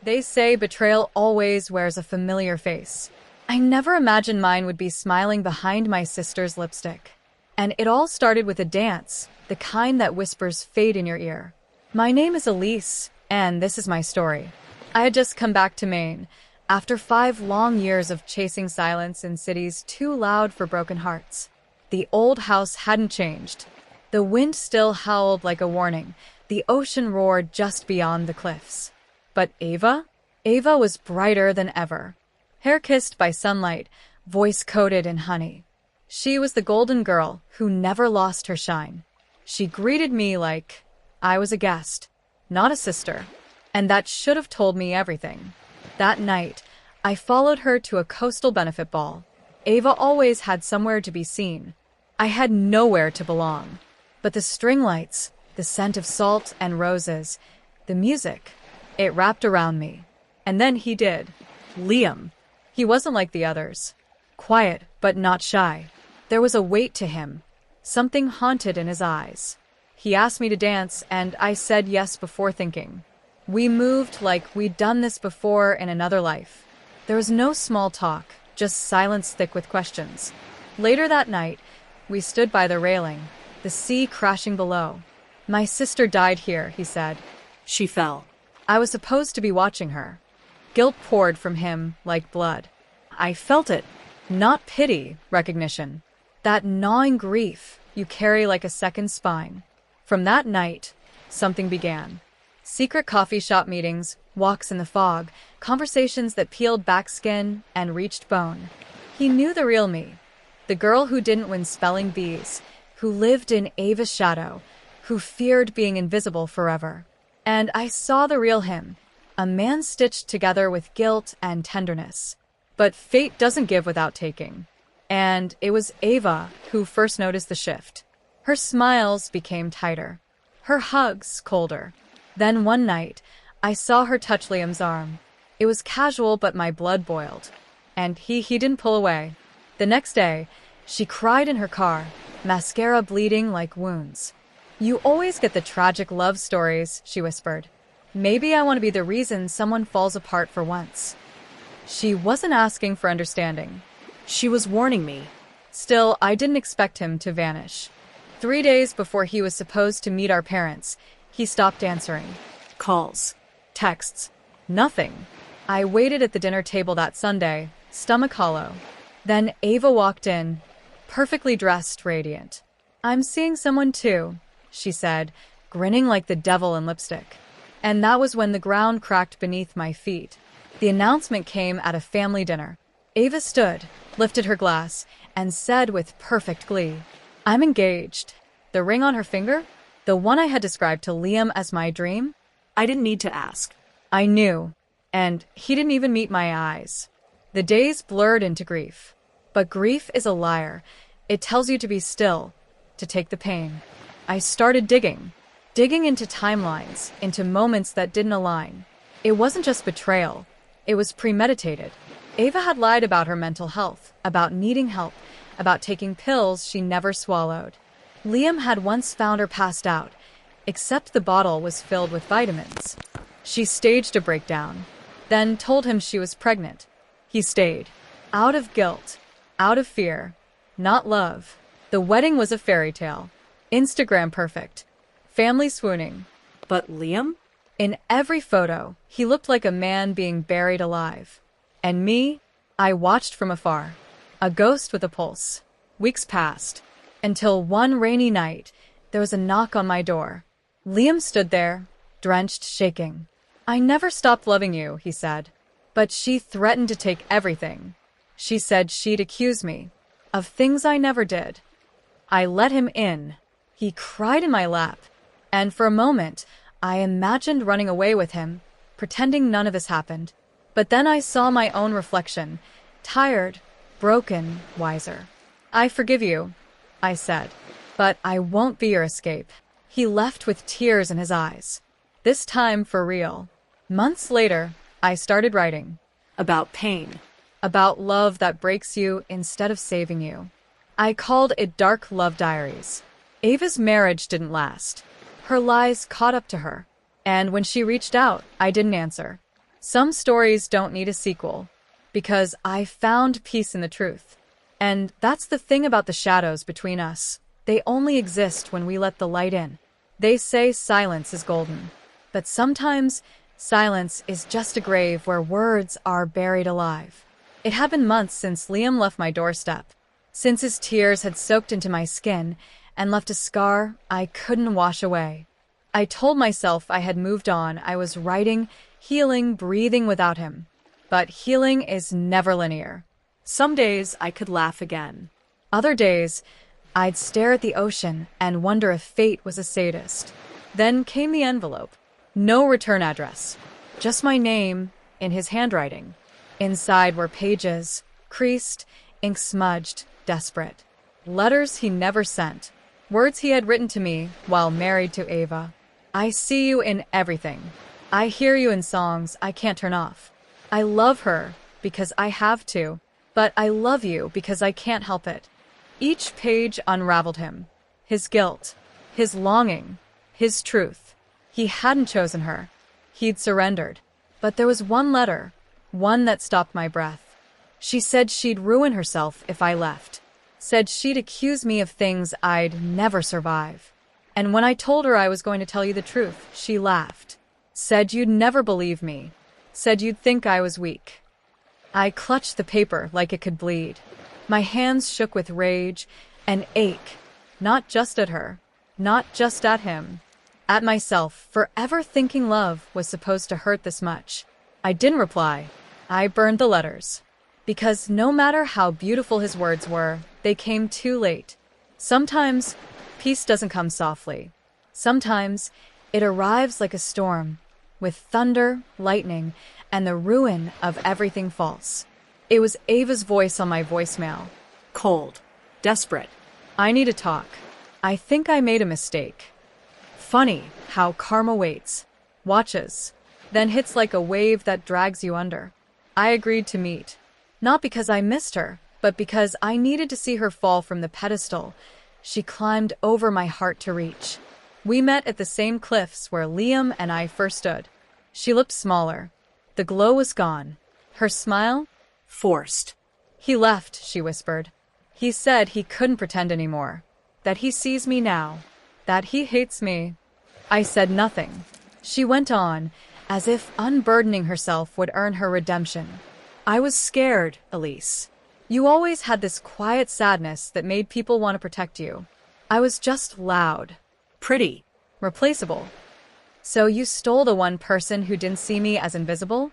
They say betrayal always wears a familiar face. I never imagined mine would be smiling behind my sister's lipstick. And it all started with a dance, the kind that whispers fate in your ear. My name is Elise, and this is my story. I had just come back to Maine, after 5 long years of chasing silence in cities too loud for broken hearts. The old house hadn't changed. The wind still howled like a warning. The ocean roared just beyond the cliffs. But Ava? Ava was brighter than ever. Hair kissed by sunlight, voice coated in honey. She was the golden girl who never lost her shine. She greeted me like I was a guest, not a sister. And that should have told me everything. That night, I followed her to a coastal benefit ball. Ava always had somewhere to be seen. I had nowhere to belong. But the string lights, the scent of salt and roses, the music, it wrapped around me. And then he did. Liam. He wasn't like the others. Quiet, but not shy. There was a weight to him, something haunted in his eyes. He asked me to dance, and I said yes before thinking. We moved like we'd done this before in another life. There was no small talk, just silence thick with questions. Later that night, we stood by the railing, the sea crashing below. My sister died here, he said. She fell. I was supposed to be watching her. Guilt poured from him like blood. I felt it. Not pity, recognition. That gnawing grief you carry like a second spine. From that night, something began. Secret coffee shop meetings, walks in the fog, conversations that peeled back skin and reached bone. He knew the real me. The girl who didn't win spelling bees, who lived in Ava's shadow, who feared being invisible forever. And I saw the real him, a man stitched together with guilt and tenderness. But fate doesn't give without taking. And it was Ava who first noticed the shift. Her smiles became tighter, her hugs colder. Then one night, I saw her touch Liam's arm. It was casual, but my blood boiled. And he didn't pull away. The next day, she cried in her car, mascara bleeding like wounds. You always get the tragic love stories, she whispered. Maybe I want to be the reason someone falls apart for once. She wasn't asking for understanding. She was warning me. Still, I didn't expect him to vanish. 3 days before he was supposed to meet our parents, he stopped answering. Calls. Texts. Nothing. I waited at the dinner table that Sunday, stomach hollow. Then Ava walked in, perfectly dressed, radiant. I'm seeing someone too, she said, grinning like the devil in lipstick. And that was when the ground cracked beneath my feet. The announcement came at a family dinner. Ava stood, lifted her glass, and said with perfect glee, I'm engaged. The ring on her finger? The one I had described to Liam as my dream? I didn't need to ask. I knew, and he didn't even meet my eyes. The days blurred into grief. But grief is a liar. It tells you to be still, to take the pain. I started digging into timelines, into moments that didn't align. It wasn't just betrayal. It was premeditated. Ava had lied about her mental health, about needing help, about taking pills she never swallowed. Liam had once found her passed out, except the bottle was filled with vitamins. She staged a breakdown, then told him she was pregnant. He stayed. Out of guilt. Out of fear. Not love. The wedding was a fairy tale. Instagram perfect. Family swooning. But Liam? In every photo, he looked like a man being buried alive. And me, I watched from afar. A ghost with a pulse. Weeks passed. Until one rainy night, there was a knock on my door. Liam stood there, drenched, shaking. I never stopped loving you, he said. But she threatened to take everything. She said she'd accuse me of things I never did. I let him in. He cried in my lap. And for a moment, I imagined running away with him, pretending none of this happened. But then I saw my own reflection, tired, broken, wiser. I forgive you, I said, but I won't be your escape. He left with tears in his eyes. This time for real. Months later, I started writing. About pain. About love that breaks you instead of saving you. I called it Dark Love Diaries. Ava's marriage didn't last. Her lies caught up to her. And when she reached out, I didn't answer. Some stories don't need a sequel, because I found peace in the truth. And that's the thing about the shadows between us. They only exist when we let the light in. They say silence is golden, but sometimes silence is just a grave where words are buried alive. It had been months since Liam left my doorstep, since his tears had soaked into my skin and left a scar I couldn't wash away. I told myself I had moved on. I was writing, healing, breathing without him. But healing is never linear. Some days I could laugh again. Other days, I'd stare at the ocean and wonder if fate was a sadist. Then came the envelope. No return address. Just my name in his handwriting. Inside were pages, creased, ink smudged, desperate. Letters he never sent. Words he had written to me while married to Ava. I see you in everything. I hear you in songs I can't turn off. I love her because I have to, but I love you because I can't help it. Each page unraveled him. His guilt, his longing, his truth. He hadn't chosen her. He'd surrendered. But there was one letter, one that stopped my breath. She said she'd ruin herself if I left. Said she'd accuse me of things I'd never survive. And when I told her I was going to tell you the truth, she laughed. Said you'd never believe me. Said you'd think I was weak. I clutched the paper like it could bleed. My hands shook with rage and ache, not just at her, not just at him, at myself for ever thinking love was supposed to hurt this much. I didn't reply. I burned the letters. Because no matter how beautiful his words were, they came too late. Sometimes peace doesn't come softly. Sometimes it arrives like a storm, with thunder, lightning, and the ruin of everything false. It was Ava's voice on my voicemail. Cold. Desperate. I need to talk. I think I made a mistake. Funny how karma waits, watches, then hits like a wave that drags you under. I agreed to meet. Not because I missed her, but because I needed to see her fall from the pedestal she climbed over my heart to reach. We met at the same cliffs where Liam and I first stood. She looked smaller. The glow was gone. Her smile? Forced. He left, she whispered. He said he couldn't pretend anymore. That he sees me now. That he hates me. I said nothing. She went on, as if unburdening herself would earn her redemption. I was scared, Elise. You always had this quiet sadness that made people want to protect you. I was just loud. Pretty. Replaceable. So you stole the one person who didn't see me as invisible?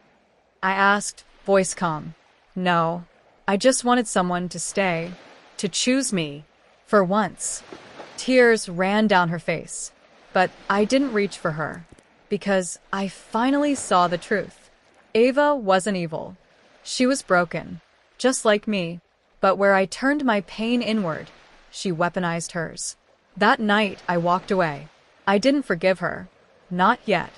I asked, voice calm. No. I just wanted someone to stay. To choose me. For once. Tears ran down her face. But I didn't reach for her. Because I finally saw the truth. Ava wasn't evil. She was broken. Just like me. But where I turned my pain inward, she weaponized hers. That night, I walked away. I didn't forgive her. Not yet.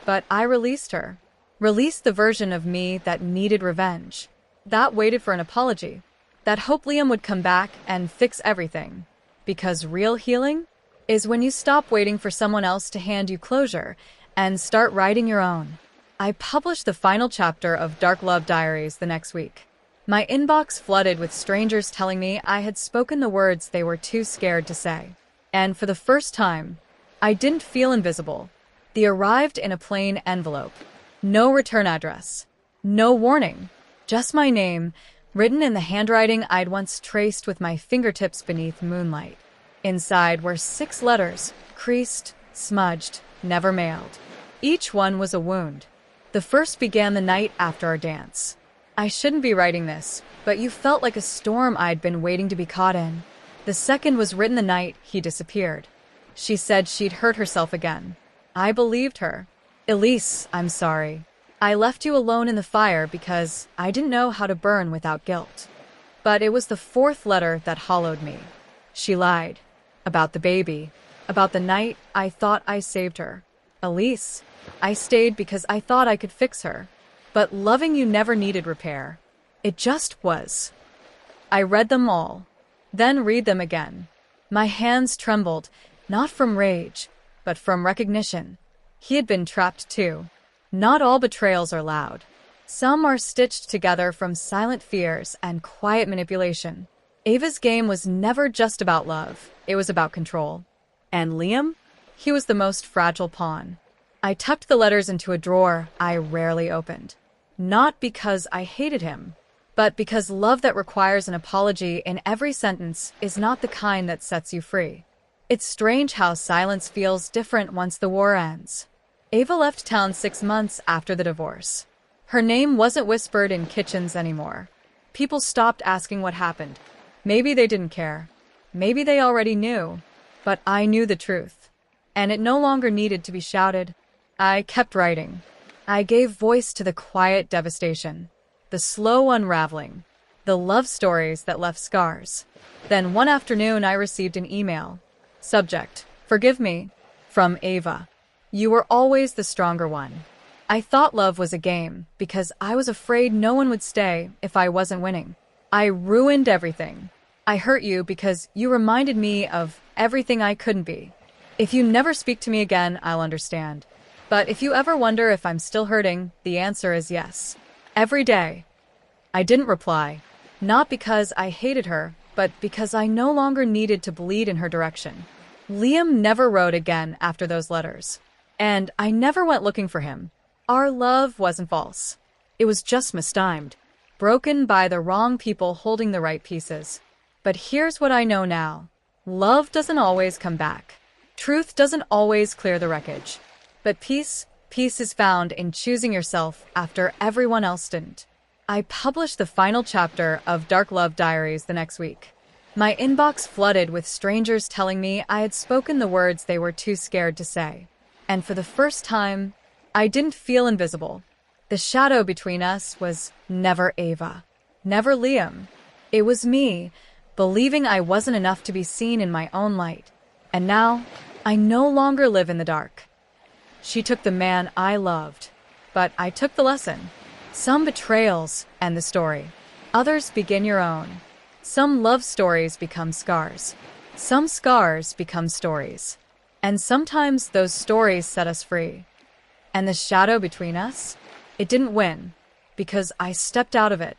But I released her. Released the version of me that needed revenge. That waited for an apology. That hoped Liam would come back and fix everything. Because real healing is when you stop waiting for someone else to hand you closure and start writing your own. I published the final chapter of Dark Love Diaries the next week. My inbox flooded with strangers telling me I had spoken the words they were too scared to say. And for the first time, I didn't feel invisible. They arrived in a plain envelope. No return address. No warning. Just my name, written in the handwriting I'd once traced with my fingertips beneath moonlight. Inside were 6 letters, creased, smudged, never mailed. Each one was a wound. The first began the night after our dance. I shouldn't be writing this, but you felt like a storm I'd been waiting to be caught in. The second was written the night he disappeared. She said she'd hurt herself again. I believed her. Elise, I'm sorry. I left you alone in the fire because I didn't know how to burn without guilt. But it was the 4th letter that hollowed me. She lied. About the baby. About the night I thought I saved her. Elise, I stayed because I thought I could fix her. But loving you never needed repair. It just was. I read them all. Then read them again. My hands trembled, not from rage, but from recognition. He had been trapped too. Not all betrayals are loud. Some are stitched together from silent fears and quiet manipulation. Ava's game was never just about love, it was about control. And Liam? He was the most fragile pawn. I tucked the letters into a drawer I rarely opened. Not because I hated him, but because love that requires an apology in every sentence is not the kind that sets you free. It's strange how silence feels different once the war ends. Ava left town 6 months after the divorce. Her name wasn't whispered in kitchens anymore. People stopped asking what happened. Maybe they didn't care. Maybe they already knew. But I knew the truth. And it no longer needed to be shouted. I kept writing. I gave voice to the quiet devastation, the slow unraveling, the love stories that left scars. Then one afternoon I received an email. Subject: Forgive me. From Ava. You were always the stronger one. I thought love was a game because I was afraid no one would stay if I wasn't winning. I ruined everything. I hurt you because you reminded me of everything I couldn't be. If you never speak to me again, I'll understand. But if you ever wonder if I'm still hurting, the answer is yes. Every day. I didn't reply. Not because I hated her, but because I no longer needed to bleed in her direction. Liam never wrote again after those letters. And I never went looking for him. Our love wasn't false. It was just mistimed, broken by the wrong people holding the right pieces. But here's what I know now. Love doesn't always come back. Truth doesn't always clear the wreckage. But peace is found in choosing yourself after everyone else didn't. I published the final chapter of Dark Love Diaries the next week. My inbox flooded with strangers telling me I had spoken the words they were too scared to say. And for the first time, I didn't feel invisible. The shadow between us was never Ava, never Liam. It was me, believing I wasn't enough to be seen in my own light. And now, I no longer live in the dark. She took the man I loved, but I took the lesson. Some betrayals end the story. Others begin your own. Some love stories become scars. Some scars become stories. And sometimes those stories set us free. And the shadow between us, it didn't win, because I stepped out of it.